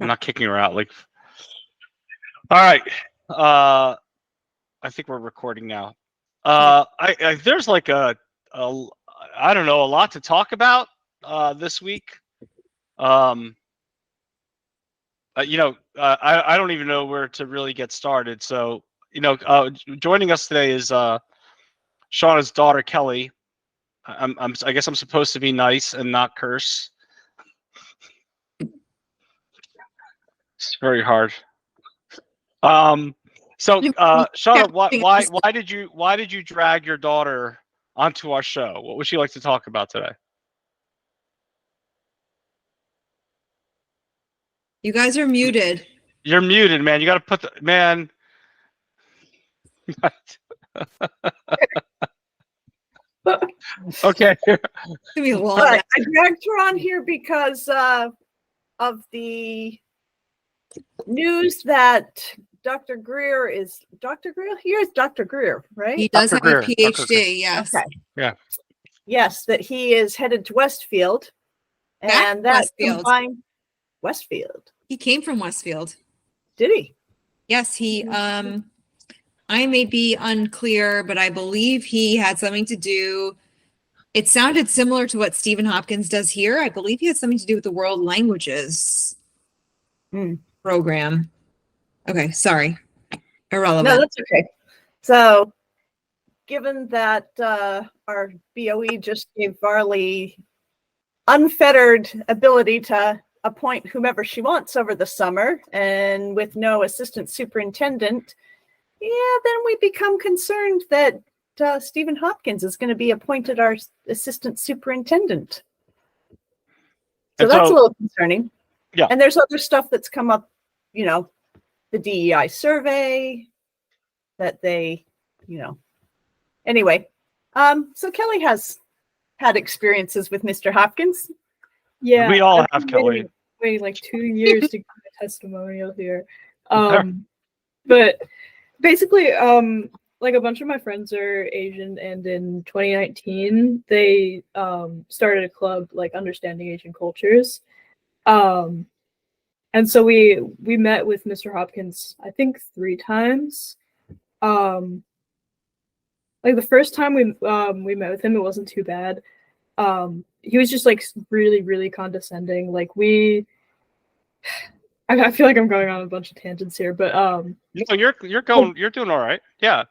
not kicking her out. Like, all right. I think we're recording now. There's like I don't know, a lot to talk about this week. I don't even know where to really get started. So, joining us today is Shauna's daughter, Kelly. I guess I'm supposed to be nice and not curse. It's very hard. So, Shauna, why did you drag your daughter onto our show? What would she like to talk about today? You guys are muted. You're muted, man. You got to put the man. Okay. I dragged her on here because of the news that Dr. Greer is Dr. Greer. Here's Dr. Greer, right? He does have a PhD. Yes. Okay. Yeah. Yes, that he is headed to Westfield, and that combined Westfield. He came from Westfield. Did he? Yes, he. I may be unclear, but I believe he had something to do. It sounded similar to what Stephen Hopkins does here. I believe he had something to do with the World Languages program. Okay, sorry. Irrelevant. No, that's okay. So, given that our BOE just gave Varley unfettered ability to appoint whomever she wants over the summer, and with no assistant superintendent, then we become concerned that Stephen Hopkins is going to be appointed our assistant superintendent. So that's a little concerning. Yeah. And there's other stuff that's come up, the DEI survey that they, Anyway, so Kelly has had experiences with Mr. Hopkins. Yeah. We all have, Kelly. Waiting like 2 years to get a testimonial here. But basically, like a bunch of my friends are Asian, and in 2019 they started a club like Understanding Asian Cultures, and so we met with Mr. Hopkins I think 3 times. Like the first time we met with him, it wasn't too bad. He was just like really, really condescending. Like I feel like I'm going on a bunch of tangents here, but no, you're doing all right. Yeah.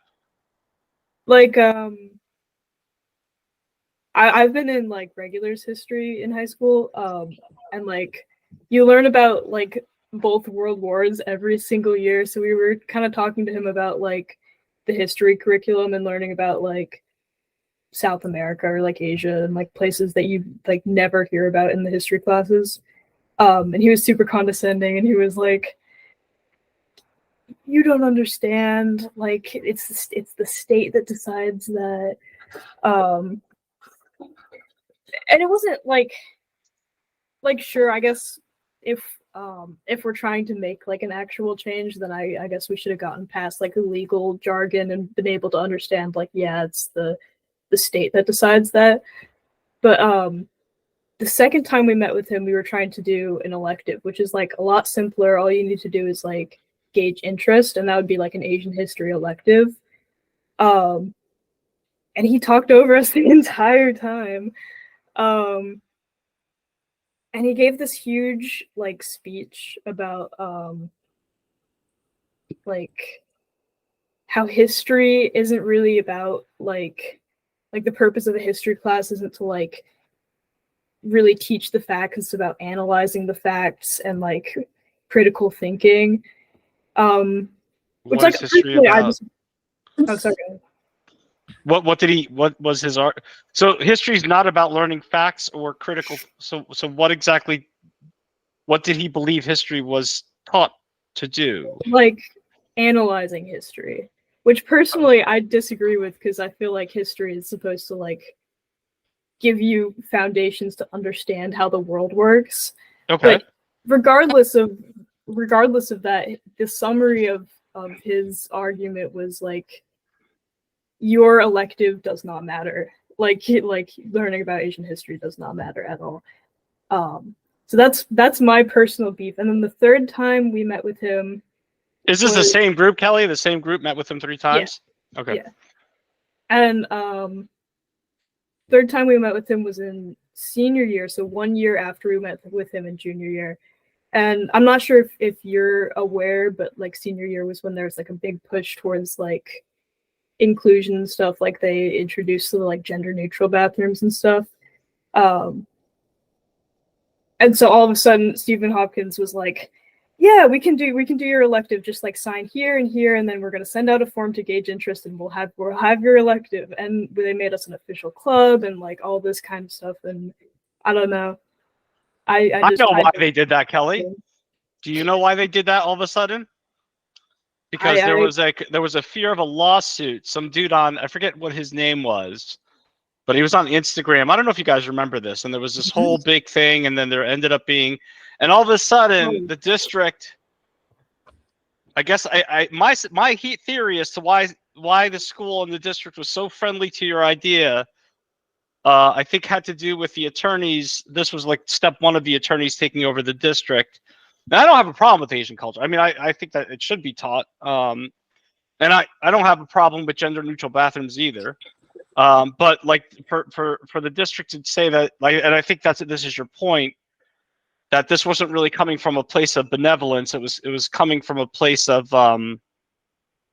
Like I've been in like regulars history in high school, and like you learn about like both world wars every single year. So we were kind of talking to him about like the history curriculum and learning about like South America or like Asia and like places that you like never hear about in the history classes. And he was super condescending, and he was like, "You don't understand. Like it's the state that decides that." And it wasn't like sure, I guess if we're trying to make like an actual change, then I guess we should have gotten past like the legal jargon and been able to understand like, yeah, it's the state that decides that. But the second time we met with him, we were trying to do an elective, which is like a lot simpler. All you need to do is like gauge interest, and that would be like an Asian history elective. And he talked over us the entire time. And he gave this huge like speech about like how history isn't really about like the purpose of a history class isn't to like really teach the facts. It's about analyzing the facts and like critical thinking. Which like history about? Sorry. What was his art? So history is not about learning facts or critical. So what did he believe history was taught to do? Like analyzing history, which personally I disagree with, because I feel like history is supposed to like give you foundations to understand how the world works. Okay. But regardless of that, the summary of his argument was like, your elective does not matter. Like learning about Asian history does not matter at all. So that's my personal beef. And then the third time we met with him, Is this the same group, Kelly? The same group met with him 3 times? Yeah. Okay. Yeah. And third time we met with him was in senior year, so 1 year after we met with him in junior year. And I'm not sure if you're aware, but like senior year was when there was like a big push towards like inclusion and stuff. Like they introduced the like gender neutral bathrooms and stuff. And so all of a sudden Stephen Hopkins was like, yeah, we can do your elective, just like sign here and here, and then we're gonna send out a form to gauge interest and we'll have your elective. And they made us an official club and like all this kind of stuff. And I don't know. I know why they did that, Kelly. Do you know why they did that all of a sudden? Because there was a fear of a lawsuit. Some dude on, I forget what his name was, but he was on Instagram. I don't know if you guys remember this. And there was this whole big thing, and then there ended up being, and all of a sudden the district, I guess my theory as to why the school and the district was so friendly to your idea, I think had to do with the attorneys. This was like step 1 of the attorneys taking over the district. Now, I don't have a problem with Asian culture. I mean, I think that it should be taught. And I don't have a problem with gender neutral bathrooms either. But like for the district to say that, like, and I think this is your point, that this wasn't really coming from a place of benevolence. It was coming from a place of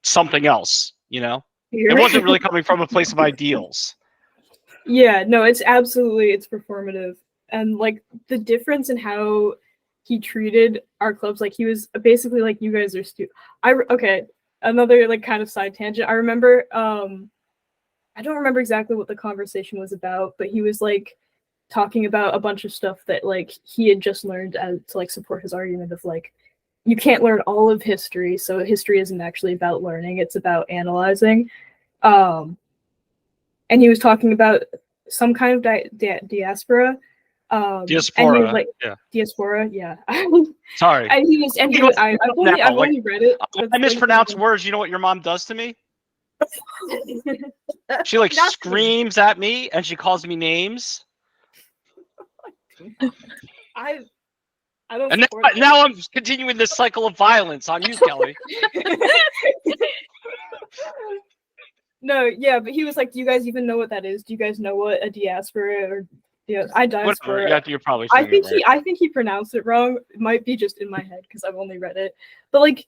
something else, you know? It wasn't really coming from a place of ideals. Yeah, no, it's performative. And like the difference in how he treated our clubs, like he was basically like, you guys are okay, another like kind of side tangent. I remember, I don't remember exactly what the conversation was about, but he was like talking about a bunch of stuff that like he had just learned to like support his argument of like, you can't learn all of history, so history isn't actually about learning, it's about analyzing. And he was talking about some kind of diaspora. Diaspora, and he was like, yeah. Diaspora, yeah. Sorry. I've only read it. I mispronounce words. You know what your mom does to me? She like screams at me and she calls me names. I don't. And now I'm continuing this cycle of violence on you, Kelly. No, yeah, but he was like, "Do you guys even know what that is? Do you guys know what a diaspora or diaspora?" Yeah, you're probably. I think he pronounced it wrong. It might be just in my head because I've only read it. But like,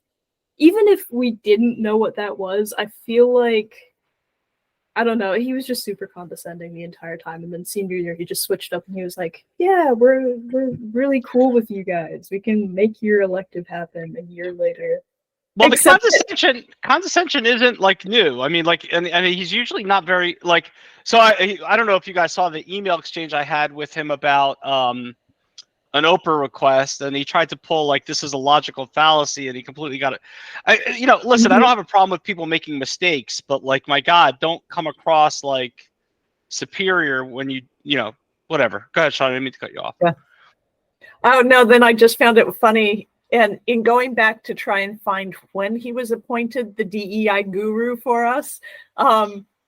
even if we didn't know what that was, I feel like, I don't know, he was just super condescending the entire time. And then senior year, he just switched up and he was like, "Yeah, we're really cool with you guys. We can make your elective happen a year later." Well, the condescension isn't like new. I mean, like, and he's usually not very like. So I don't know if you guys saw the email exchange I had with him about an Oprah request, and he tried to pull like this is a logical fallacy, and he completely got it. Listen, I don't have a problem with people making mistakes, but like, my God, don't come across like superior when you whatever. Go ahead, Sean. I didn't mean to cut you off. Yeah. Oh no, then I just found it funny. And in going back to try and find when he was appointed the DEI guru for us,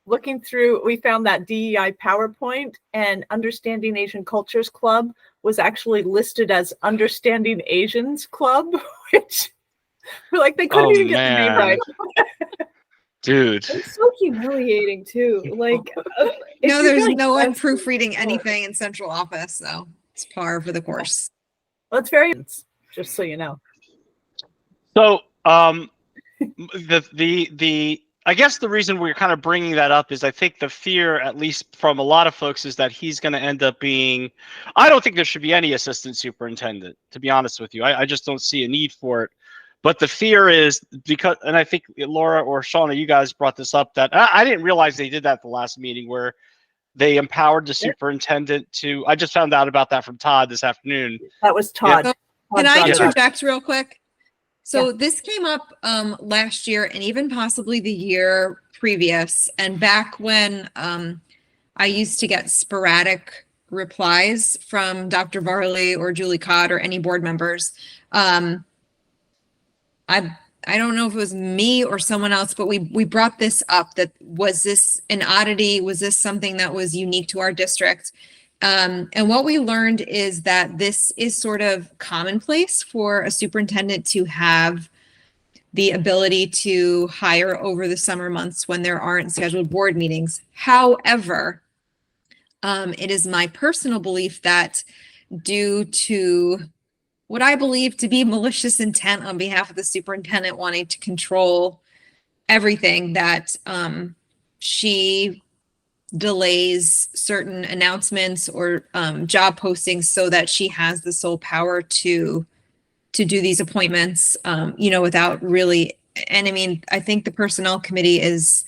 looking through, we found that DEI PowerPoint, and Understanding Asian Cultures Club was actually listed as Understanding Asians Club, which we're like, they couldn't even get the name right. Dude. It's so humiliating too. Like, no, there's no one proofreading anything in central office, so it's par for the course. Well, it's very, just so you know. So I guess the reason we're kind of bringing that up is I think the fear, at least from a lot of folks, is that he's going to end up being. I don't think there should be any assistant superintendent, to be honest with you. I just don't see a need for it. But the fear is because, and I think Laura or Shauna, you guys brought this up, that I didn't realize they did that at the last meeting where they empowered the superintendent to. I just found out about that from Todd this afternoon. That was Todd. Yeah. Can I interject real quick? So this came up last year and even possibly the year previous. And back when I used to get sporadic replies from Dr. Varley or Julie Codd or any board members. I don't know if it was me or someone else, but we brought this up, that was this an oddity? Was this something that was unique to our district? And what we learned is that this is sort of commonplace for a superintendent to have the ability to hire over the summer months when there aren't scheduled board meetings. However, it is my personal belief that due to what I believe to be malicious intent on behalf of the superintendent wanting to control everything, that she delays certain announcements or job postings so that she has the sole power to do these appointments, without really. And I mean, I think the personnel committee is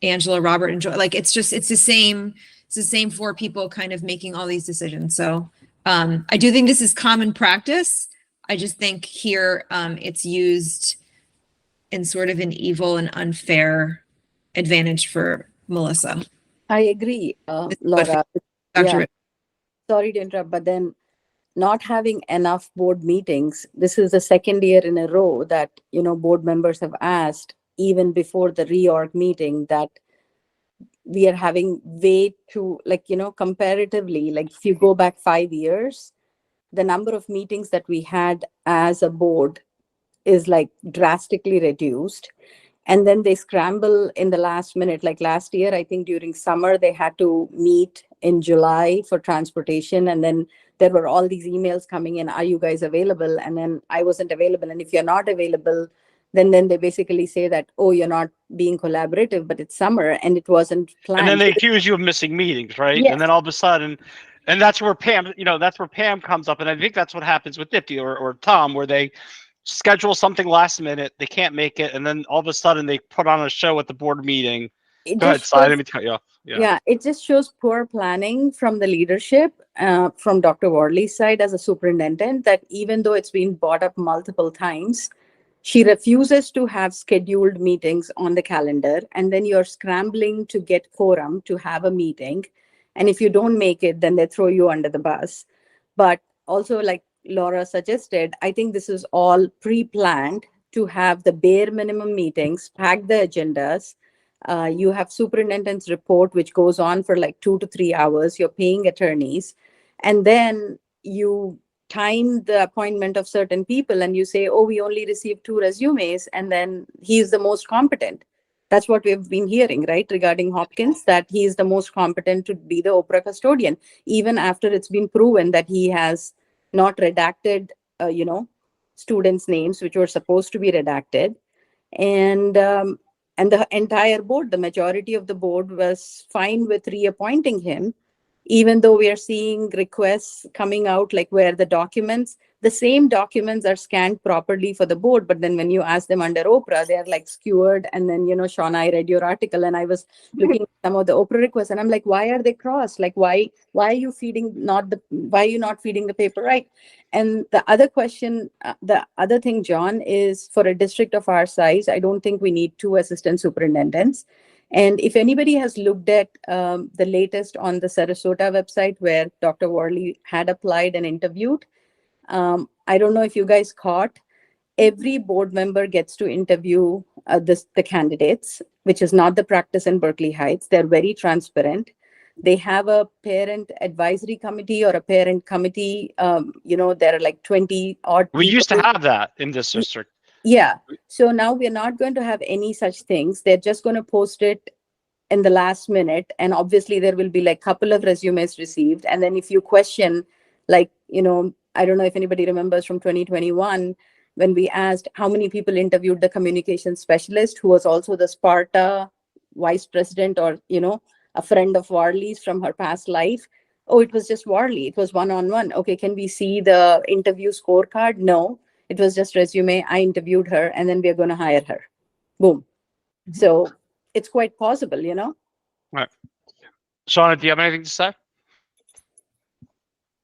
Angela, Robert, and Joy. Like, it's the same four people kind of making all these decisions. So I do think this is common practice. I just think here it's used in sort of an evil and unfair advantage for Melissa. I agree, Laura. Dr. Yeah, Rip- sorry to interrupt, but then not having enough board meetings. This is the second year in a row that, board members have asked, even before the reorg meeting, that we are having way too, comparatively, like if you go back 5 years, the number of meetings that we had as a board is like drastically reduced. And then they scramble in the last minute. Like last year, I think during summer, they had to meet in July for transportation. And then there were all these emails coming in, are you guys available? And then I wasn't available. And if you're not available, then they basically say that, oh, you're not being collaborative, but it's summer and it wasn't planned. And then they accuse you of missing meetings, right? Yes. And then all of a sudden, and that's where Pam comes up. And I think that's what happens with Dipti or Tom, where they schedule something last minute, they can't make it, and then all of a sudden they put on a show at the board meeting. Go ahead, Si, I didn't mean to cut you off. Yeah, it just shows poor planning from the leadership, from Dr. Varley's side as a superintendent, that even though it's been brought up multiple times, she refuses to have scheduled meetings on the calendar. And then you're scrambling to get quorum to have a meeting. And if you don't make it, then they throw you under the bus. But also, like Laura suggested, I think this is all pre-planned to have the bare minimum meetings, pack the agendas. You have superintendent's report, which goes on for like 2 to 3 hours. You're paying attorneys. And then you time the appointment of certain people and you say, oh, we only received 2 resumes. And then he's the most competent. That's what we've been hearing, right? Regarding Hopkins, that he is the most competent to be the Oprah custodian, even after it's been proven that he has not redacted, students' names, which were supposed to be redacted. And the entire board, the majority of the board was fine with reappointing him, even though we are seeing requests coming out like where the same documents are scanned properly for the board. But then when you ask them under Oprah, they're like skewered. And then, Sean, I read your article and I was looking at some of the Oprah requests and I'm like, why are they crossed? Like, why are you why are you not feeding the paper right? And the other question, the other thing, John, is for a district of our size, I don't think we need 2 assistant superintendents. And if anybody has looked at the latest on the Sarasota website where Dr. Varley had applied and interviewed, I don't know if you guys caught, every board member gets to interview the candidates, which is not the practice in Berkeley Heights. They're very transparent. They have a parent advisory committee or a parent committee. There are like 20 odd. We used to have that in this district. Yeah. So now we're not going to have any such things. They're just going to post it in the last minute. And obviously there will be like a couple of resumes received. And then if you question, like, I don't know if anybody remembers from 2021, when we asked how many people interviewed the communication specialist, who was also the Sparta vice president or, a friend of Varley's from her past life. Oh, it was just Varley. It was one-on-one. Okay, can we see the interview scorecard? No, it was just resume. I interviewed her and then we're going to hire her. Boom. So it's quite possible, All right. Shauna, do you have anything to say?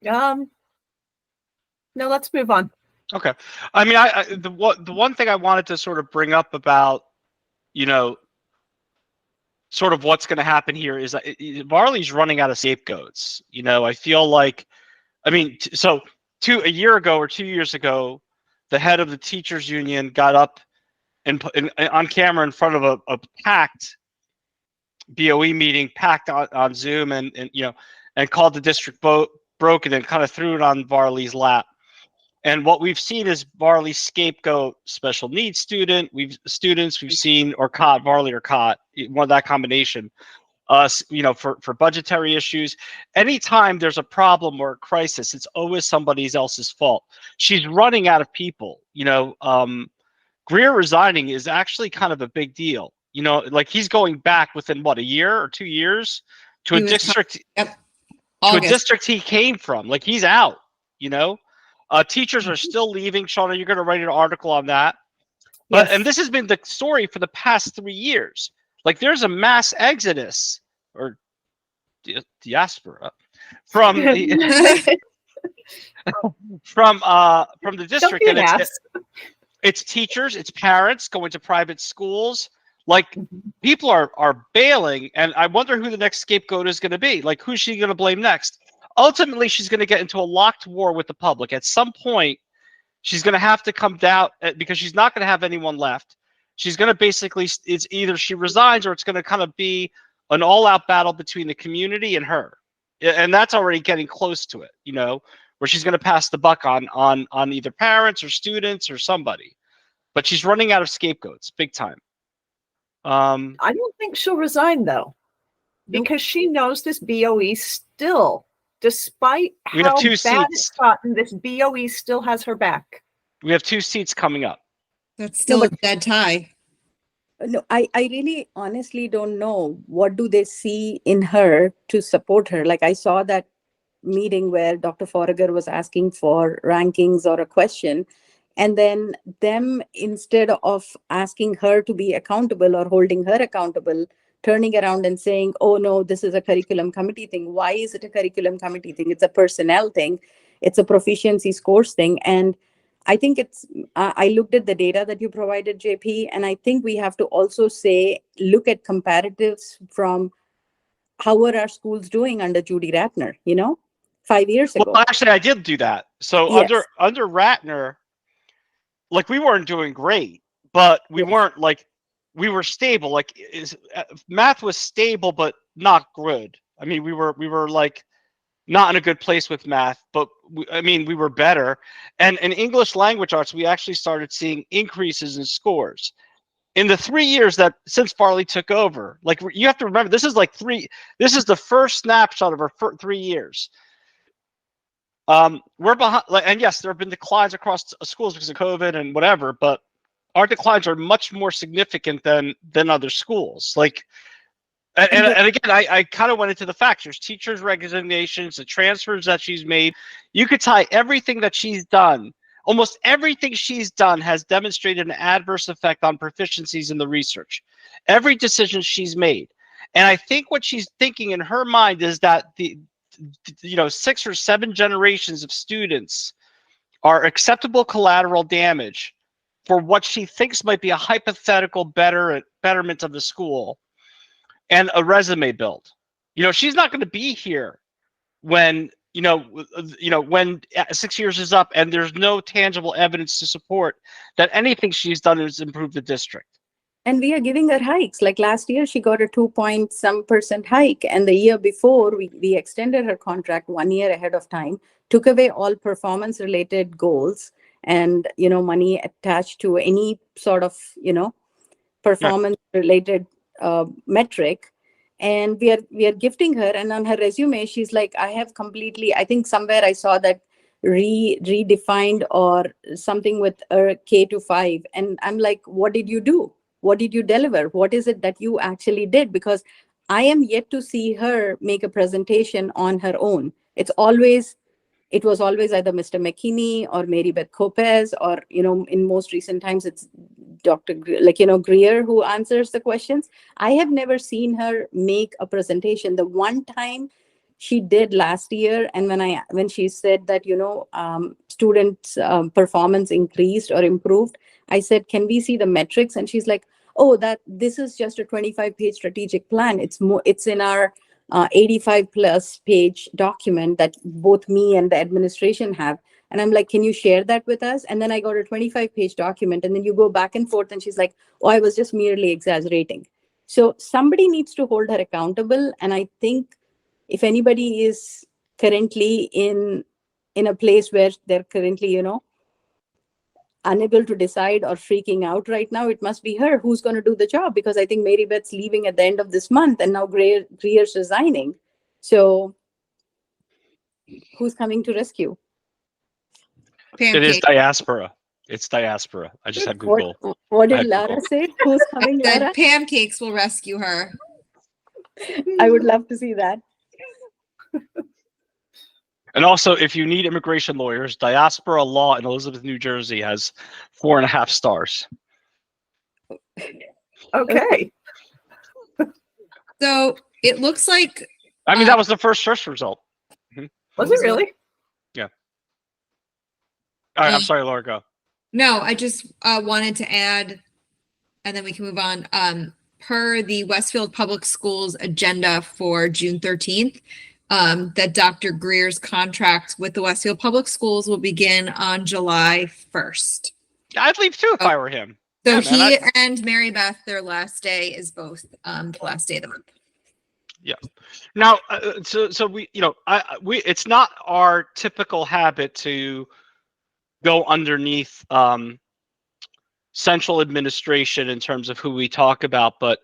No, let's move on. Okay. I mean, the one thing I wanted to sort of bring up about, sort of what's going to happen here is that Varley's running out of scapegoats. I feel like, so a year ago or 2 years ago, the head of the teachers union got up and on camera in front of a packed BOE meeting, packed on Zoom, and and called the district broke and then kind of threw it on Varley's lap. And what we've seen is Varley scapegoat special needs we've seen or caught Varley or caught one of that combination. For budgetary issues. Anytime there's a problem or a crisis, it's always somebody else's fault. She's running out of people. Greer resigning is actually kind of a big deal. Like he's going back within what, a year or 2 years to a district. Yep. To a August. district he came from. Like he's out. Teachers are still leaving. Shauna, you're going to write an article on that. But Yes. and this has been the story for the past 3 years. Like there's a mass exodus or diaspora from the, from the district, Don't be and an ass. it's teachers, it's parents going to private schools. Like people are bailing, and I wonder who the next scapegoat is going to be. Like who's she going to blame next? Ultimately, she's going to get into a locked war with the public. At some point, she's going to have to come down because she's not going to have anyone left. She's going to basically, it's either she resigns or it's going to kind of be an all-out battle between the community and her. And that's already getting close to it, where she's going to pass the buck on either parents or students or somebody. But she's running out of scapegoats, big time. I don't think she'll resign though, because she knows this BOE still, despite We have how 2 bad seats. it's gotten, this BOE still has her back. We have 2 seats coming up. That's still a dead tie. No, I really honestly don't know what do they see in her to support her. Like I saw that meeting where Dr. Forager was asking for rankings or a question, and then them, instead of asking her to be accountable or holding her accountable, turning around and saying, oh no, this is a curriculum committee thing. Why is it a curriculum committee thing? It's a personnel thing. It's a proficiency scores thing. And I think I looked at the data that you provided, JP, and I think we have to also look at comparatives from how were our schools doing under Judy Ratner, 5 years ago. Well, actually, I did do that. So Yes. under Ratner, like we weren't doing great, but we weren't like, we were stable. Like math was stable, but not good. I mean, we were like not in a good place with math, but we were better. And in English language arts, we actually started seeing increases in scores. In the 3 years that since Varley took over, like you have to remember, this is the first snapshot of our 3 years. We're behind, and yes, there have been declines across schools because of COVID and whatever, but our declines are much more significant than other schools. Like, and again, I kind of went into the facts. There's teachers' resignations, the transfers that she's made. You could tie everything that she's done. Almost everything she's done has demonstrated an adverse effect on proficiencies in the research. Every decision she's made. And I think what she's thinking in her mind is that 6 or 7 generations of students are acceptable collateral damage for what she thinks might be a hypothetical betterment of the school and a resume build. She's not going to be here when when 6 years is up and there's no tangible evidence to support that anything she's done has improved the district. And we are giving her hikes. Like last year, she got a 2-point-some% hike. And the year before, we extended her contract 1 year ahead of time, took away all performance-related goals and, money attached to any sort of, performance-related metric. And we are gifting her. And on her resume, she's like, I think somewhere I saw that redefined or something with K to 5. And I'm like, what did you do? What did you deliver? What is it that you actually did? Because I am yet to see her make a presentation on her own. It was always either Mr. McKinney or Mary Beth Copez, or, in most recent times, it's Dr. Greer who answers the questions. I have never seen her make a presentation. The one time she did last year, and when she said that, students' performance increased or improved, I said, can we see the metrics? And she's like, oh, this is just a 25-page strategic plan. It's in our 85+ page document that both me and the administration have. And I'm like, can you share that with us? And then I got a 25-page document, and then you go back and forth, and she's like, oh, I was just merely exaggerating. So somebody needs to hold her accountable. And I think if anybody is currently in a place where they're currently, you know, unable to decide or freaking out right now, it must be her who's going to do the job, because I think Mary Beth's leaving at the end of this month, and now Greer's resigning. So who's coming to rescue? It is Pancake. diaspora. It's diaspora. I just had Google. What I did had Lara Google. say? Who's coming, The Lara? pancakes will rescue her. I would love to see that. And also, if you need immigration lawyers, Diaspora Law in Elizabeth, New Jersey has 4.5 stars. Okay. So it looks like I mean, that was the first search result. Was it really? All right, I'm sorry, Laura, go. no, I just wanted to add, and then we can move on. Per the Westfield Public Schools agenda for June 13th, that Dr. Greer's contract with the Westfield Public Schools will begin on July 1st. I'd leave too if I were him. So Yeah, man, he and Mary Beth, their last day is both the last day of the month. Now, so we, you know, it's not our typical habit to go underneath central administration in terms of who we talk about, but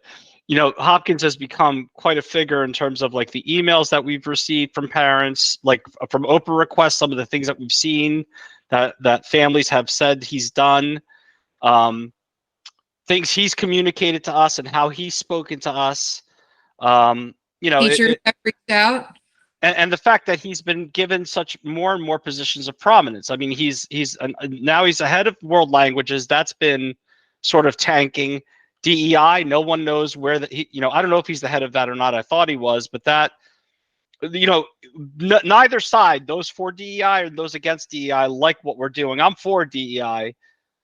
you know, Hopkins has become quite a figure in terms of like the emails that we've received from parents, like from Oprah requests, some of the things that we've seen that families have said he's done, things he's communicated to us and how he's spoken to us. You know, Teachers have reached out. and the fact that he's been given such more and more positions of prominence. I mean, now he's ahead of world languages. That's been sort of tanking. DEI, no one knows where you know, I don't know if he's the head of that or not. I thought he was, but that, you know, neither side, those for DEI or those against DEI, like what we're doing. I'm for DEI,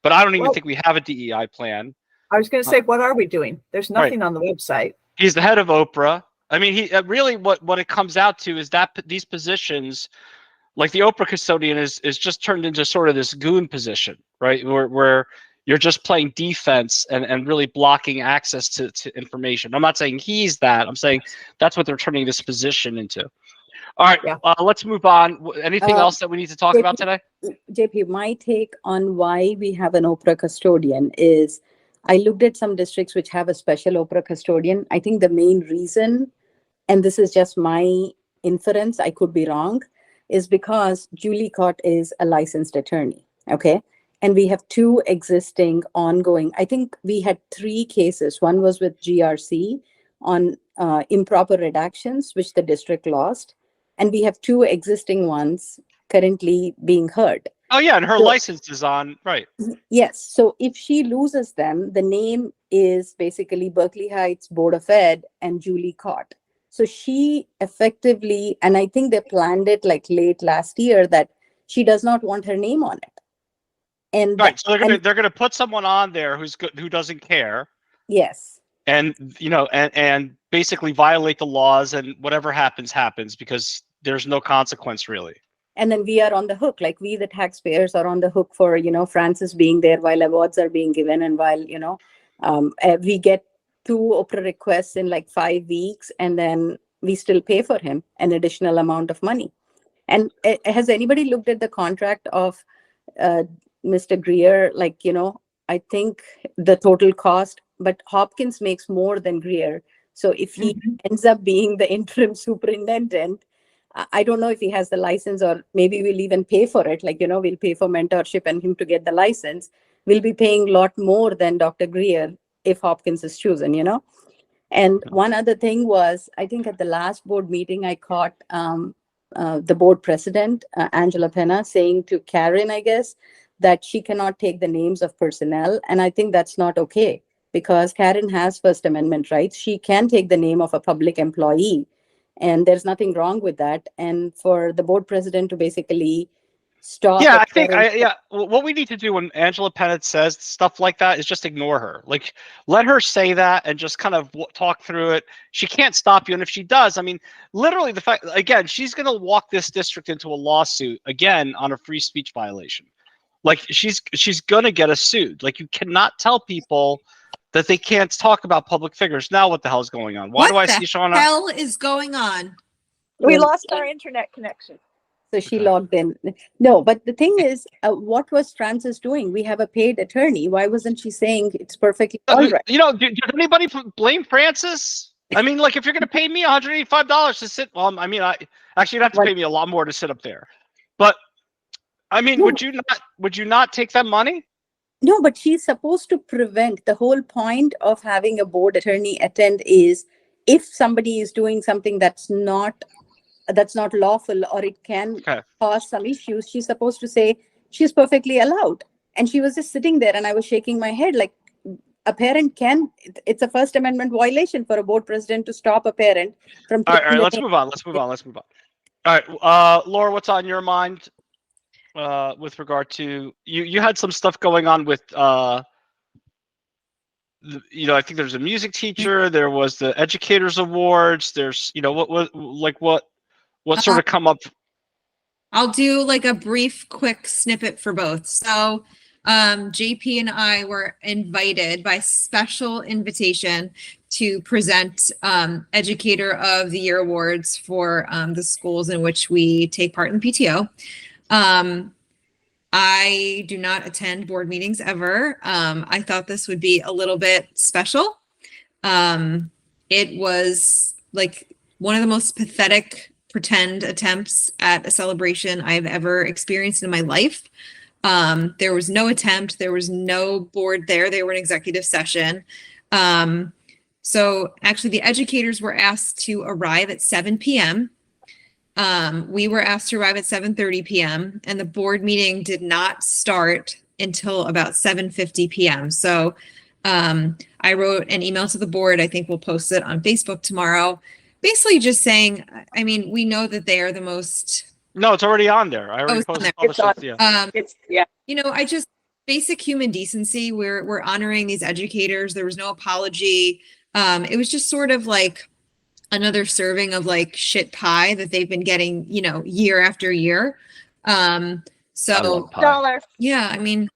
but I don't even think we have a DEI plan. I was going to say, what are we doing? There's nothing on the website. He's the head of Oprah. I mean, he really what it comes out to is that these positions, like the Oprah custodian, is just turned into sort of this goon position, right? Where you're just playing defense and really blocking access to information. I'm not saying he's that. I'm saying that's what they're turning this position into. All right, let's move on. Anything else that we need to talk about today? JP, my take on why we have an Oprah custodian is, I looked at some districts which have a special Oprah custodian. I think the main reason, and this is just my inference, I could be wrong, is because Julie Cott is a licensed attorney, okay? And we have 2 existing ongoing, I think we had 3 cases. One was with GRC on improper redactions, which the district lost. And we have 2 existing ones currently being heard. Oh yeah, and her license is on, right? Yes. So if she loses them, the name is basically Berkeley Heights Board of Ed and Julie Cott. So she effectively, and I think they planned it like late last year, that she does not want her name on it. And right, so they're gonna put someone on there who doesn't care. Yes. And you know, and basically violate the laws, and whatever happens because there's no consequence really. And then we are on the hook, like we, the taxpayers, are on the hook for, you know, Francis being there while awards are being given, and while, you know, we get 2 Oprah requests in like 5 weeks, and then we still pay for him an additional amount of money. And has anybody looked at the contract of Mr. Greer? Like, you know, I think the total cost, but Hopkins makes more than Greer. So if he ends up being the interim superintendent, I don't know if he has the license, or maybe we'll even pay for it. Like, you know, we'll pay for mentorship and him to get the license. We'll be paying a lot more than Dr. Greer if Hopkins is chosen, you know. And one other thing was, I think at the last board meeting, I caught the board president, Angela Penna, saying to Karen, I guess, that she cannot take the names of personnel. And I think that's not okay, because Karen has First Amendment rights. She can take the name of a public employee, and there's nothing wrong with that. And for the board president to basically stop. Yeah, I think, what we need to do when Angela Pennant says stuff like that is just ignore her. Like, let her say that and just kind of talk through it. She can't stop you. And if she does, I mean, literally the fact, again, she's going to walk this district into a lawsuit again on a free speech violation. Like, she's going to get us sued. Like, you cannot tell people that they can't talk about public figures. Now what the hell is going on? Why do I see Shauna? What the hell is going on? We lost our internet connection. So she Okay. logged in. No, but the thing is, what was Frances doing? We have a paid attorney. Why wasn't she saying it's perfectly all right? You know, does anybody blame Francis? I mean, like, if you're going to pay me $185 to sit, well, I mean, you'd have to pay me a lot more to sit up there. But I mean, No. would you not take that money? No, but she's supposed to prevent. The whole point of having a board attorney attend is if somebody is doing something that's not lawful or it can Okay. cause some issues, she's supposed to say she's perfectly allowed. And she was just sitting there and I was shaking my head like a parent can, it's a First Amendment violation for a board president to stop a parent from All right, taking the let's thing. move on. All right, Laura, what's on your mind with regard to you had some stuff going on with I think there's a music teacher, there was the educators awards, there's what sort of come up. I'll do like a brief, quick snippet for both. So JP and I were invited by special invitation to present Educator of the Year awards for the schools in which we take part in PTO. I do not attend board meetings ever. I thought this would be a little bit special. It was like one of the most pathetic pretend attempts at a celebration I've ever experienced in my life. There was no attempt. There was no board there. They were in executive session. So actually the educators were asked to arrive at 7 p.m. We were asked to arrive at 7:30 p.m. and the board meeting did not start until about 7:50 p.m. So I wrote an email to the board. I think we'll post it on Facebook tomorrow. Basically just saying, I mean, we know that they are the most. No, it's already on there. I already it's on posted there. all the stuff. Yeah. I just basic human decency. We're honoring these educators. There was no apology. It was just sort of like another serving of like shit pie that they've been getting, year after year. So $1. yeah, I mean,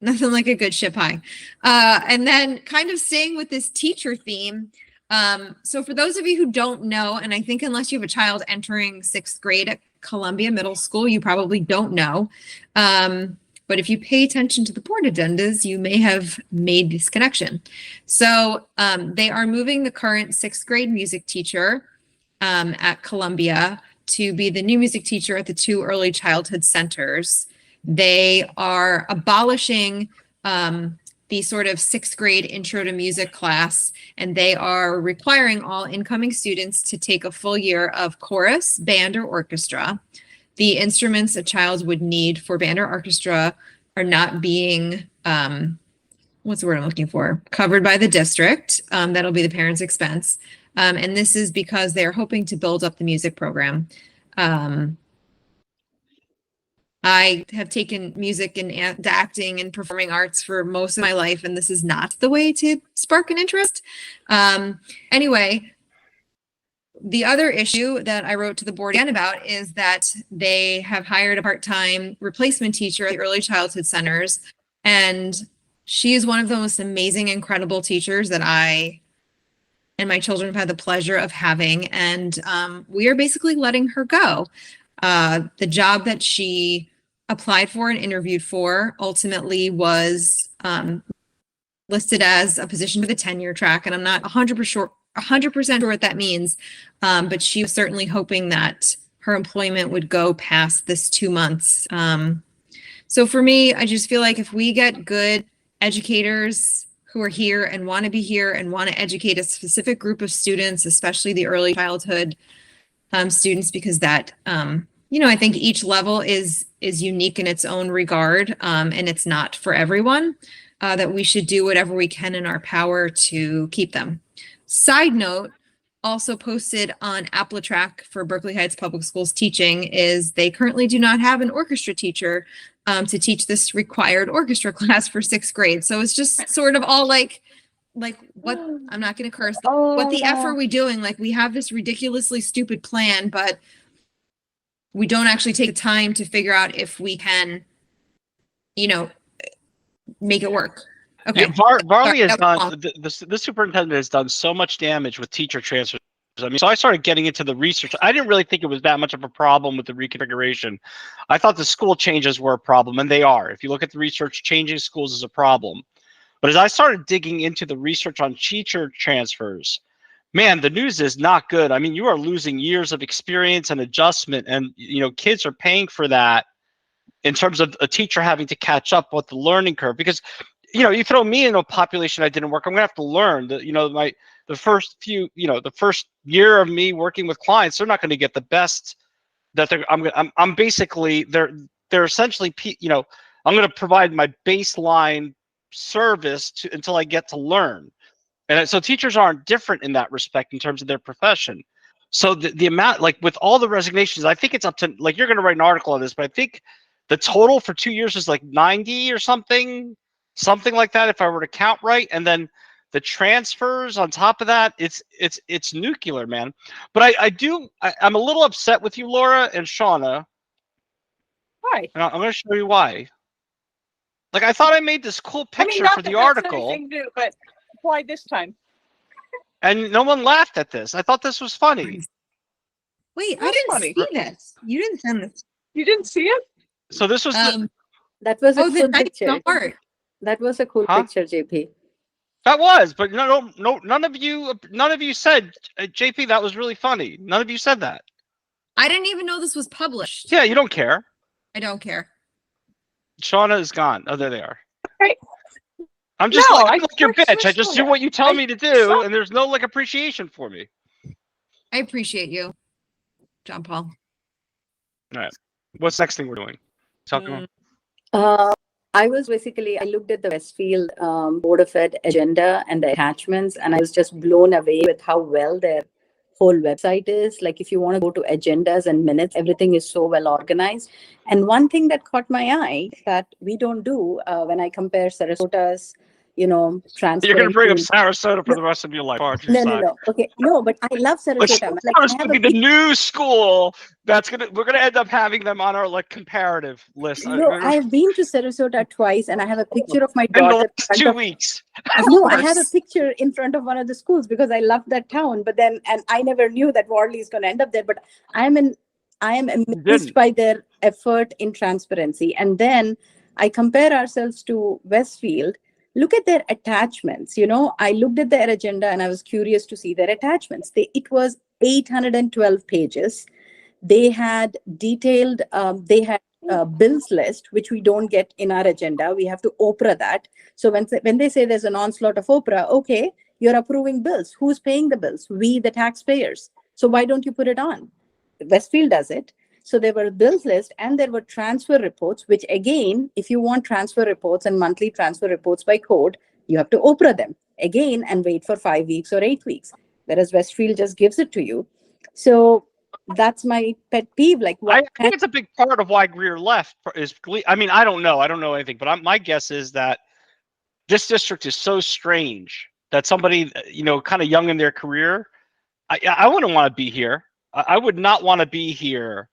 nothing like a good shit pie. And then kind of staying with this teacher theme. So for those of you who don't know, and I think unless you have a child entering 6th grade at Columbia Middle School, you probably don't know. But if you pay attention to the board agendas, you may have made this connection. So they are moving the current 6th grade music teacher at Columbia to be the new music teacher at the 2 early childhood centers. They are abolishing the sort of 6th grade intro to music class, and they are requiring all incoming students to take a full year of chorus, band, or orchestra. The instruments a child would need for band or orchestra are not being, what's the word I'm looking for? Covered by the district. That'll be the parents' expense. And this is because they're hoping to build up the music program. I have taken music and acting and performing arts for most of my life, and this is not the way to spark an interest. Anyway, the other issue that I wrote to the board again about is that they have hired a part-time replacement teacher at the early childhood centers, and she is one of the most amazing, incredible teachers that I and my children have had the pleasure of having, and we are basically letting her go. The job that she applied for and interviewed for ultimately was listed as a position for the tenure track, and I'm not 100% sure what that means, but she was certainly hoping that her employment would go past this 2 months. So for me, I just feel like if we get good educators who are here and want to be here and want to educate a specific group of students, especially the early childhood students, because that, I think each level is unique in its own regard, and it's not for everyone, that we should do whatever we can in our power to keep them. Side note, also posted on AppleTrack for Berkeley Heights Public Schools teaching is they currently do not have an orchestra teacher to teach this required orchestra class for 6th grade. So it's just sort of all like what, I'm not going to curse, what the F are we doing? Like, we have this ridiculously stupid plan, but we don't actually take the time to figure out if we can, make it work. Okay. Yeah, Varley has done, the superintendent has done so much damage with teacher transfers I mean, so I started getting into the research. I didn't really think it was that much of a problem with the reconfiguration. I thought the school changes were a problem, and they are. If you look at the research, changing schools is a problem. But as I started digging into the research on teacher transfers, man, the news is not good. I mean, you are losing years of experience and adjustment, and kids are paying for that in terms of a teacher having to catch up with the learning curve. Because you throw me in a population I didn't work, I'm gonna have to learn. The first year of me working with clients, they're not going to get the best that I'm basically they're essentially I'm going to provide my baseline service until I get to learn. And so teachers aren't different in that respect in terms of their profession. So the amount, like with all the resignations, I think it's up to, like, you're going to write an article on this, but I think the total for 2 years is like 90 or something like that, if I were to count right. And then the transfers on top of that, it's nuclear, man. But I'm a little upset with you, Laura and Shauna. Why? And I'm going to show you why. Like, I thought I made this cool picture for the article, but why this time? and no one laughed at this. I thought this was funny. Wait, I That's didn't funny. see this. You didn't send this. You didn't see it? So this was That was a Oh, the cool nice picture. art. That was a cool Huh? picture, JP. that was, but no, none of you said, JP, that was really funny. None of you said that. I didn't even know this was published. Yeah, you don't care. I don't care. Shauna is gone. Oh, there they are. Right. I'm just No, like, I I'm like your text bitch. I just do Shauna. what you tell I me to do, saw- and there's no like appreciation for me. I appreciate you, John Paul. What's the next thing we're doing? Talk about- I looked at the Westfield Board of Ed agenda and the attachments, and I was just blown away with how well their whole website is. Like, if you want to go to agendas and minutes, everything is so well organized. And one thing that caught my eye that we don't do when I compare Sarasota's, transfer. You're gonna bring up Sarasota for the rest of your life, aren't you? No. Okay, no, but I love Sarasota. Like, Sarasota I have will a be the new school. We're gonna end up having them on our like comparative list. I've been to Sarasota twice, and I have a picture of my in the daughter. last 2 weeks. No, I have a picture in front of one of the schools because I love that town. But then, and I never knew that Varley is going to end up there. But I am amazed didn't. by their effort in transparency. And then I compare ourselves to Westfield. Look at their attachments. I looked at their agenda and I was curious to see their attachments. It was 812 pages. They had detailed. They had bills list, which we don't get in our agenda. We have to Oprah that. So when they say there's an onslaught of Oprah, okay, you're approving bills. Who's paying the bills? We, the taxpayers. So why don't you put it on? Westfield does it. So there were bills list and there were transfer reports, which again, if you want transfer reports and monthly transfer reports by code, you have to Oprah them again and wait for 5 weeks or 8 weeks. Whereas Westfield just gives it to you. So that's my pet peeve. Like, I think it's a big part of why Greer left. I mean, I don't know anything, but my guess is that this district is so strange that somebody, kind of young in their career, I wouldn't want to be here. I would not want to be here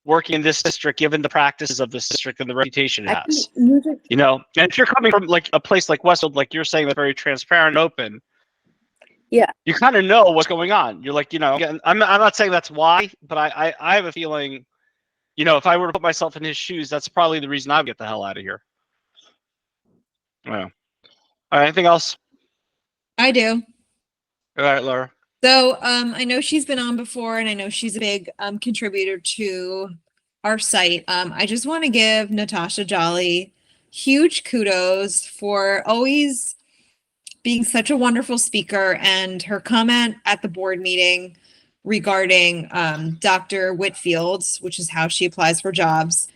working in this district, given the practices of this district and the reputation it has. And if you're coming from like a place like Westfield, like you're saying, that's very transparent and open, yeah, you kind of know what's going on. You're like, I'm not saying that's why, but I have a feeling, if I were to put myself in his shoes, that's probably the reason I would get the hell out of here. Yeah. All right, anything else? I do. All right, Laura. So I know she's been on before, and I know she's a big contributor to our site. I just want to give Natasha Jolly huge kudos for always being such a wonderful speaker, and her comment at the board meeting regarding Dr. Whitfield's, which is how she applies for jobs,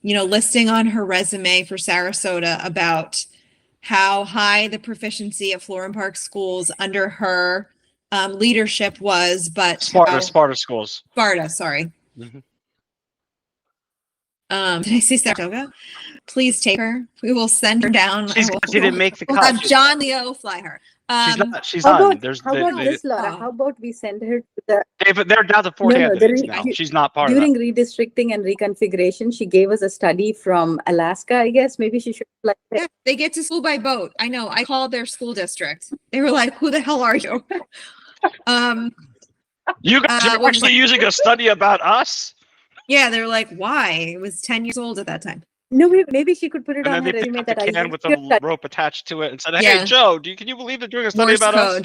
listing on her resume for Sarasota about how high the proficiency of Florham Park schools under her leadership was, but Sparta schools. Sparta, sorry. Mhm. Did I say Saratoga? Please take her. We will send her down. She didn't make the We'll cut. have John Leo fly her. She's How done. about, There's how about this, Oh. Laura? How about we send her to the they're down to 4 No, no, candidates there now. is- She's not part during of redistricting and reconfiguration? She gave us a study from Alaska, I guess. Maybe she should like Yeah, they get to school by boat. I know. I called their school district. They were like, "Who the hell are you?" that. You guys are what- actually using a study about us? Yeah, they were like, "Why?" It was 10 years old at that time. No, maybe she could put it And on then her they picked resume up the that I can used with your a study. rope attached to it and said, "Hey, Yeah. Joe, can you believe they're doing a study Morse about us?"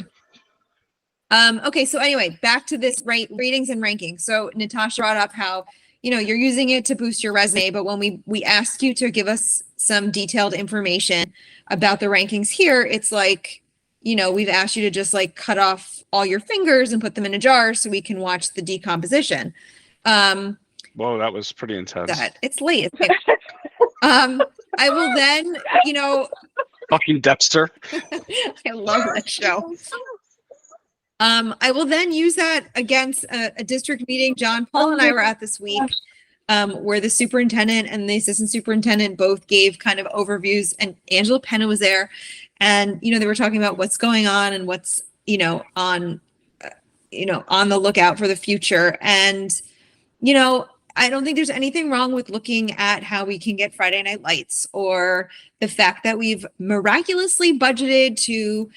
code. Okay, so anyway, back to this ratings and rankings. So Natasha brought up how, you're using it to boost your resume, but when we asked you to give us some detailed information about the rankings here, it's like, we've asked you to just like cut off all your fingers and put them in a jar so we can watch the decomposition. Whoa, that was pretty intense. That it's late. I will then, Fucking Dexter. I love that show. I will then use that against a district meeting John Paul and I were at this week, where the superintendent and the assistant superintendent both gave kind of overviews, and Angela Penna was there, and they were talking about what's going on and what's on the lookout for the future. And I don't think there's anything wrong with looking at how we can get Friday Night Lights, or the fact that we've miraculously budgeted to,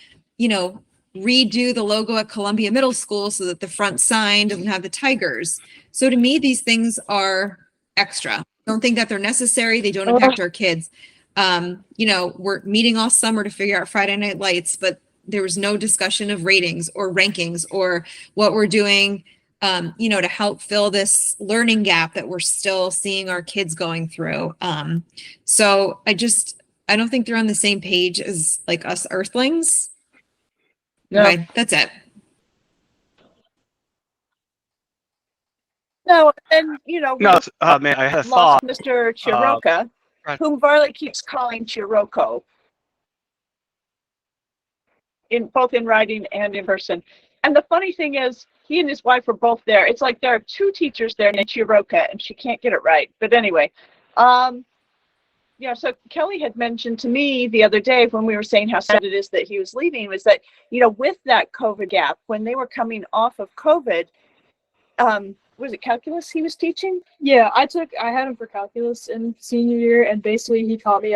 redo the logo at Columbia Middle School so that the front sign doesn't have the tigers. So to me, these things are extra. I don't think that they're necessary. They don't impact our kids. We're meeting all summer to figure out Friday Night Lights, but there was no discussion of ratings or rankings or what we're doing to help fill this learning gap that we're still seeing our kids going through. So I don't think they're on the same page as like us earthlings. No. Okay, that's it. No, and No, man, I had a lost thought. Mr. Chiroka, right. whom Varley keeps calling Chiroko, both in writing and in person. And the funny thing is, he and his wife were both there. It's like there are two teachers there named Chiroka, and she can't get it right. But anyway, so Kelly had mentioned to me the other day when we were saying how sad it is that he was leaving, was that, with that COVID gap, when they were coming off of COVID, was it calculus he was teaching? Yeah, I had him for calculus in senior year, and basically he taught the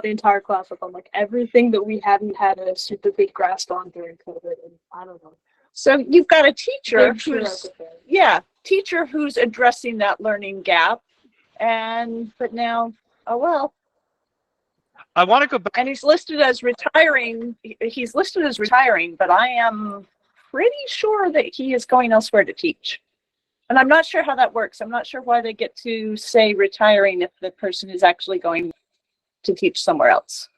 entire class up on everything that we hadn't had a super big grasp on during COVID, and I don't know. So you've got a teacher Big teacher who's addressing that learning gap, but now, oh well. I want to go back. And he's listed as retiring, but I am pretty sure that he is going elsewhere to teach. And I'm not sure how that works. I'm not sure why they get to say retiring if the person is actually going to teach somewhere else.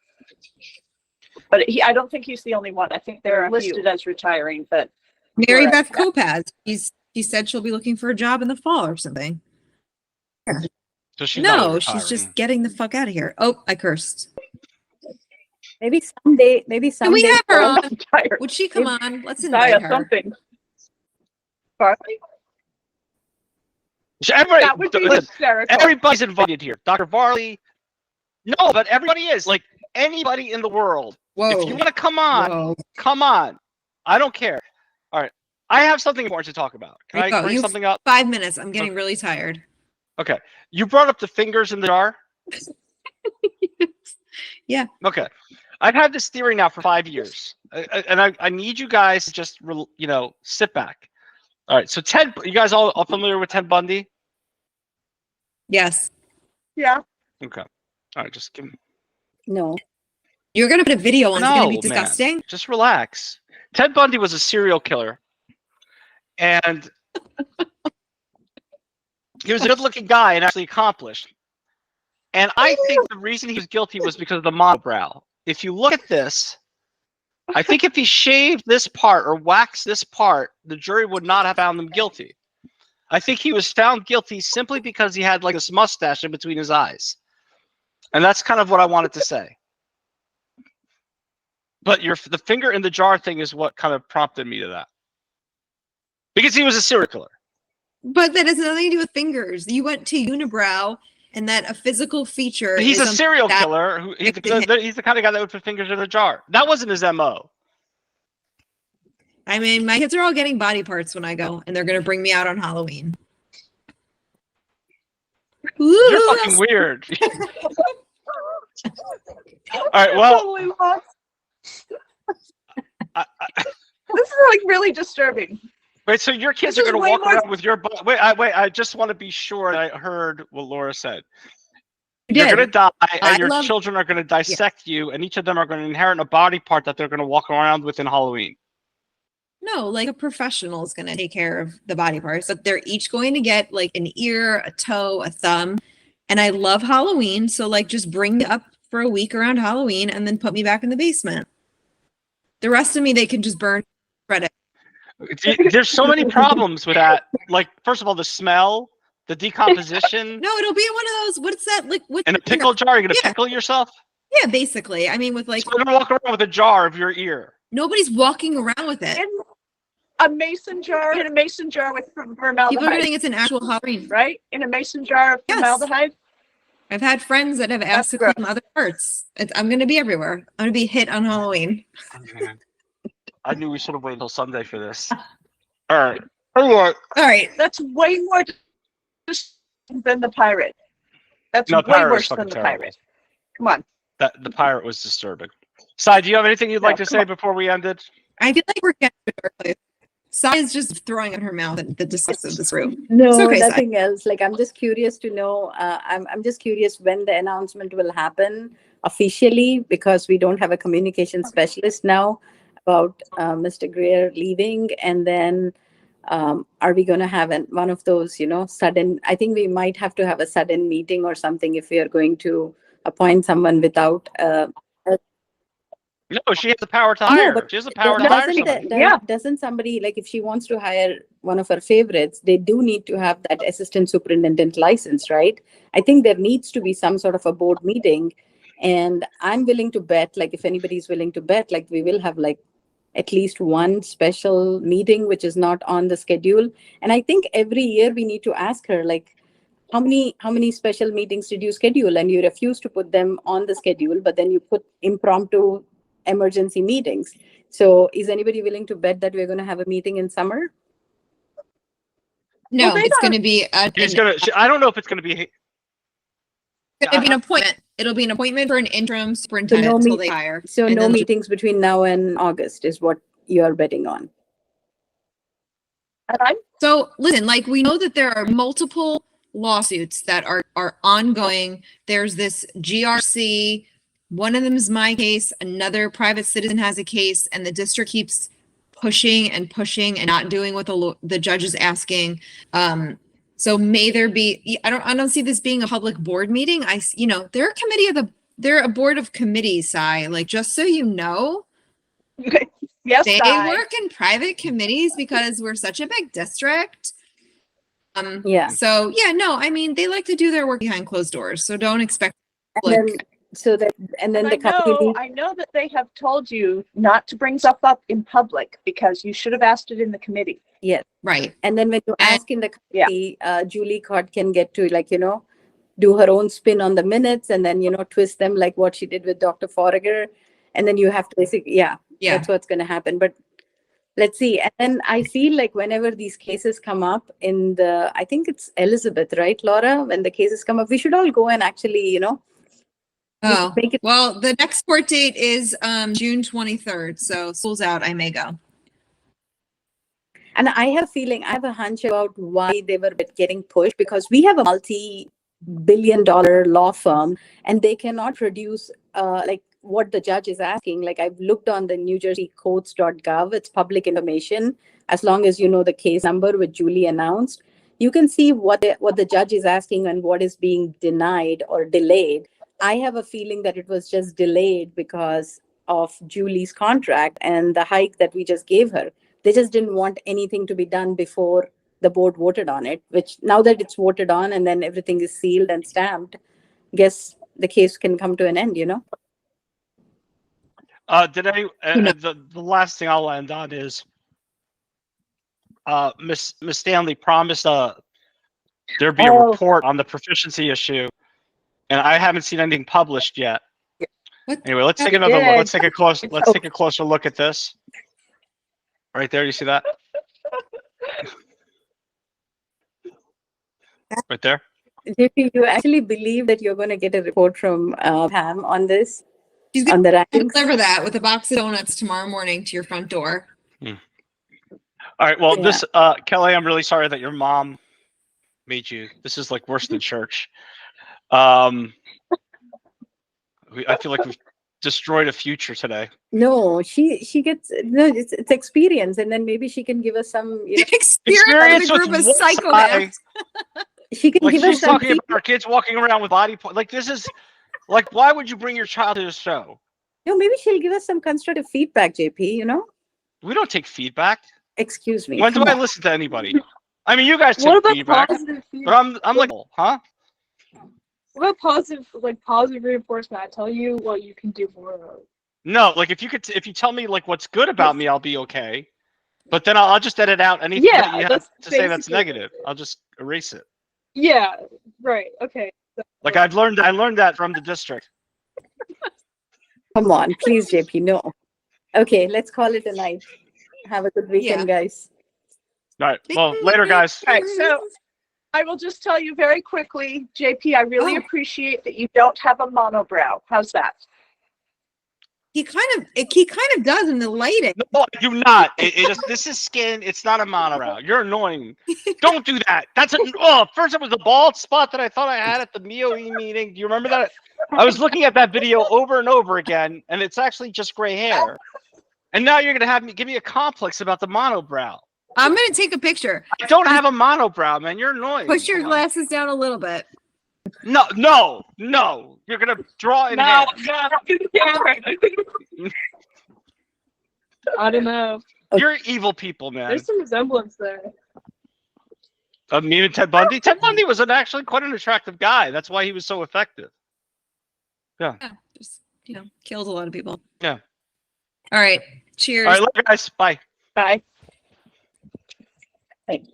But I don't think he's the only one. I think they're listed as retiring, but Mary Beth Kopaz, she said she'll be looking for a job in the fall or something. So she's not No, she's just getting the fuck out of here. Oh, I cursed. maybe someday. Can we have her on? retired. Would she come on? Let's invite her. Something. Varley? That would be Listen, hysterical. everybody's invited here. Dr. Varley. No, but everybody is. Like anybody in the world. Whoa. If you want to come on, Whoa. come on. I don't care. All right. I have something important to talk about. Can I bring something up? 5 minutes. I'm getting really tired. Okay. You brought up the fingers in the jar? Yeah. Okay. I've had this theory now for 5 years. And I need you guys to just, sit back. All right. So you guys all familiar with Ted Bundy? Yes. Yeah. Okay. All right. Just give me. No. You're going to put a video on. It's going to be No, disgusting. man. Just relax. Ted Bundy was a serial killer. And he was a good-looking guy and actually accomplished. And I think the reason he was guilty was because of the monobrow. If you look at this, I think if he shaved this part or waxed this part, the jury would not have found him guilty. I think he was found guilty simply because he had like this mustache in between his eyes. And that's kind of what I wanted to say. But the finger in the jar thing is what kind of prompted me to that. Because he was a serial killer. But that has nothing to do with fingers. You went to unibrow, and that a physical feature. He's is a serial that- killer. He's the kind of guy that would put fingers in a jar. That wasn't his MO. I mean, my kids are all getting body parts when I go, and they're gonna bring me out on Halloween. You're Ooh, fucking weird. All right. Well, Totally lost. I, This is like really disturbing. wait. So your kids This are is going to way walk more- around with your butt? Wait. I just want to be sure that I heard what Laura said. you You're did. going to die, I and your love- children are going to dissect you, and each of them are going to inherit a body part that they're going to walk around with in Halloween. No, like a professional is going to take care of the body parts, but they're each going to get like an ear, a toe, a thumb. And I love Halloween. So like just bring me up for a week around Halloween and then put me back in the basement. The rest of me, they can just burn credit. There's so many problems with that. Like, first of all, the smell, the decomposition, No, it'll be in one of those, what's that? Like what? and a pickle jar. You're going to Yeah. pickle yourself? Yeah, basically. I mean, with like, So you're going to walk around with a jar of your ear. nobody's walking around with it. In a mason jar, with People are formaldehyde, going to think it's an actual Halloween. right? In a mason jar of Yes. formaldehyde. I've had friends that have asked to gross. claim other parts. I'm going to be everywhere. I'm going to be hit on Halloween. I knew we should have waited until Sunday for this. All right. Tell you what, All right. That's way more than the pirate. That's No, way pirate was worse than fucking the terrible. pirate. Come on. That the pirate was disturbing. Sai, do you have anything you'd like to come say on. before we ended? I feel like we're getting to our place. Sai is just throwing out her mouth at the disgust of this room. No, It's okay, Sai. nothing else. Like, I'm just curious to know, I'm just curious when the announcement will happen officially, because we don't have a communication specialist now about Mr. Greer leaving. And then are we going to have one of those, sudden, I think we might have to have a sudden meeting or something if we are going to appoint someone without No, she has the power to No, hire. but She has the power to hire doesn't somebody. Yeah. doesn't somebody, like, if she wants to hire one of her favorites, they do need to have that assistant superintendent license, right? I think there needs to be some sort of a board meeting, and I'm willing to bet, like, if anybody's willing to bet, like, we will have like at least one special meeting which is not on the schedule. And I think every year we need to ask her, like, how many special meetings did you schedule? And you refuse to put them on the schedule, but then you put impromptu emergency meetings. So is anybody willing to bet that we're going to have a meeting in summer? No, Well, they it's don't- going to be I don't know if it's going to be. an appointment. It'll be an appointment for an interim superintendent no until meet- they hire. So And no then- meetings between now and August is what you are betting on. And I'm So listen, like we know that there are multiple lawsuits that are ongoing. There's this GRC. One of them is my case. Another private citizen has a case, and the district keeps pushing and pushing and not doing what the judge is asking. So may there be? I don't see this being a public board meeting. They're a committee of they're a board of committees. Sai, like just so you know, yes, they I. work in private committees because we're such a big district. Yeah. So yeah, no, I mean they like to do their work behind closed doors. So don't expect And then, like and then And the committee. I know that they have told you not to bring stuff up in public because you should have asked it in the committee. right. And then when you And- ask in the Yeah. committee, Julie Cott can get to, like, do her own spin on the minutes and then, twist them like what she did with Dr. Forager. And then you have to basically, Yeah. that's what's going to happen. But let's see. And then I feel like whenever these cases come up I think it's Elizabeth, right, Laura? When the cases come up, we should all go and actually, Oh, make it. well, the next court date is June 23rd. So school's out. I may go. And I have a hunch about why they were getting pushed, because we have a multi-billion-dollar law firm and they cannot produce like what the judge is asking. Like, I've looked on the New Jersey courts.gov, it's public information. As long as you know the case number which Julie announced, you can see what the judge is asking and what is being denied or delayed. I have a feeling that it was just delayed because of Julie's contract and the hike that we just gave her. They just didn't want anything to be done before the board voted on it, which now that it's voted on and then everything is sealed and stamped, guess the case can come to an end, The last thing I'll end on is Miss Stanley promised there'd be a report on the proficiency issue, and I haven't seen anything published yet. What? Anyway, let's take another look. Let's take a closer look at this. Right there, you see that? Right there. JP, you actually believe that you're going to get a report from Pam on this, She's on gonna the rankings? deliver that with a box of donuts tomorrow morning to your front door. All right. Well, Yeah. this Kelly, I'm really sorry that your mom made you. This is like worse than church. I feel like we've destroyed a future today. No, she gets no. It's experience, and then maybe she can give us some. You know, Experience with a group of what psychopaths. she can Like give us she's some. talking about our kids walking around with body point. Like this is like, why would you bring your child to the show? No, maybe she'll give us some constructive feedback, JP. You know, We don't take feedback. excuse me. When do come I on. listen to anybody? I mean, you guys What take about feedback, positive but feedback? I'm like, huh? What about positive reinforcement? I tell you what you can do more of. No, like if you tell me like what's good about me, I'll be okay. But then I'll just edit out anything that you have that's to say that's basically negative. it. I'll just erase it. Yeah, right. Okay. Like I learned that from the district. Come on, please, JP. No. Okay, let's call it a night. Have a good weekend, guys. All right. Well, later, guys. All right, so I will just tell you very quickly, JP, I really appreciate that you don't have a monobrow. How's that? He kind of does in the lighting. No, I do not. It just this is skin. It's not a monobrow. You're annoying. Don't do that. First it was the bald spot that I thought I had at the MIOE meeting. Do you remember that? I was looking at that video over and over again, and it's actually just gray hair. And now you're gonna give me a complex about the monobrow. I'm gonna take a picture. I don't have a monobrow, man. You're annoying. Push your Come on. glasses down a little bit. No. You're gonna draw in No, hair. I don't know. You're evil people, man. There's some resemblance there. Me and Ted Bundy. Ted Bundy was actually quite an attractive guy. That's why he was so effective. Yeah, just killed a lot of people. Yeah. All right. Cheers. All right, later, guys. Bye. Bye. Thank you.